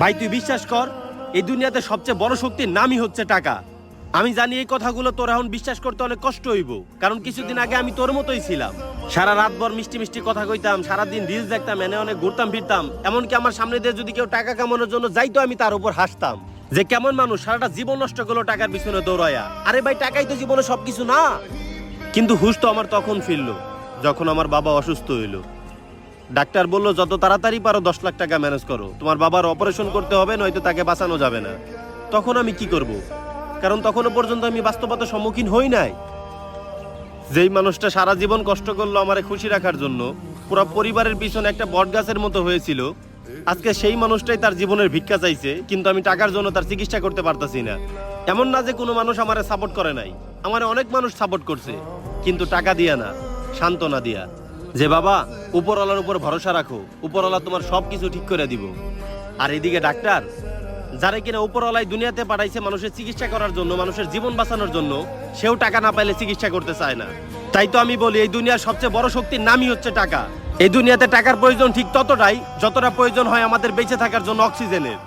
ভাই তুই বিশ্বাস কর, এই দুনিয়াতে সবচেয়ে বড় শক্তির নামই হচ্ছে টাকা। আমি জানি এই কথাগুলো তোর এখন বিশ্বাস করতে অনেক কষ্ট হইব, কারণ কিছুদিন আগে আমি তোর মতোই ছিলাম। সারা রাতভর মিষ্টি মিষ্টি কথা কইতাম, সারাদিন রিলস দেখতাম, এনে অনেক ঘুরতাম ফিরতাম। এমনকি আমার সামনে দিয়ে যদি কেউ টাকা কামানোর জন্য যাইতো আমি তার উপর হাসতাম, যে কেমন মানুষ সারাটা জীবন নষ্ট করলো টাকার পিছনে দৌড়ায়া। আরে ভাই, টাকাই তো জীবনে সবকিছু না। কিন্তু হুশ তো আমার তখন ফিরলো যখন আমার বাবা অসুস্থ হইলো। ডাক্তার বললো যত তাড়াতাড়ি পারো 10 লাখ টাকা ম্যানেজ করো, তোমার বাবার অপারেশন করতে হবে, নয়তো তাকে বাঁচানো যাবে না। তখন আমি কি করব? কারণ তখনও পর্যন্ত আমি বাস্তবতার সম্মুখীন হই নাই। যেই মানুষটা সারা জীবন কষ্ট করলো আমারে খুশি রাখার জন্য, পুরো পরিবারের পিছনে একটা বটগাছের মতো হয়েছিল, আজকে সেই মানুষটাই তার জীবনের ভিক্ষা চাইছে, কিন্তু আমি টাকার জন্য তার চিকিৎসা করতে পারতাছি না। এমন না যে কোনো মানুষ আমারে সাপোর্ট করে নাই, আমারে অনেক মানুষ সাপোর্ট করছে, কিন্তু টাকা দিয়া না, সান্ত্বনা দিয়া। যে বাবা, উপরওয়ালার উপর ভরসা রাখো, উপরওয়ালা তোমার সবকিছু ঠিক করে দিব। আর এদিকে ডাক্তার, যারা কিনা উপরওয়ালাই দুনিয়াতে পাঠাইছে মানুষের চিকিৎসা করার জন্য, মানুষের জীবন বাঁচানোর জন্য, সেও টাকা না পাইলে চিকিৎসা করতে চায় না। তাই তো আমি বলি, এই দুনিয়ার সবচেয়ে বড় শক্তির নামই হচ্ছে টাকা। এই দুনিয়াতে টাকার প্রয়োজন ঠিক ততটাই যতটা প্রয়োজন হয় আমাদের বেঁচে থাকার জন্য অক্সিজেনের।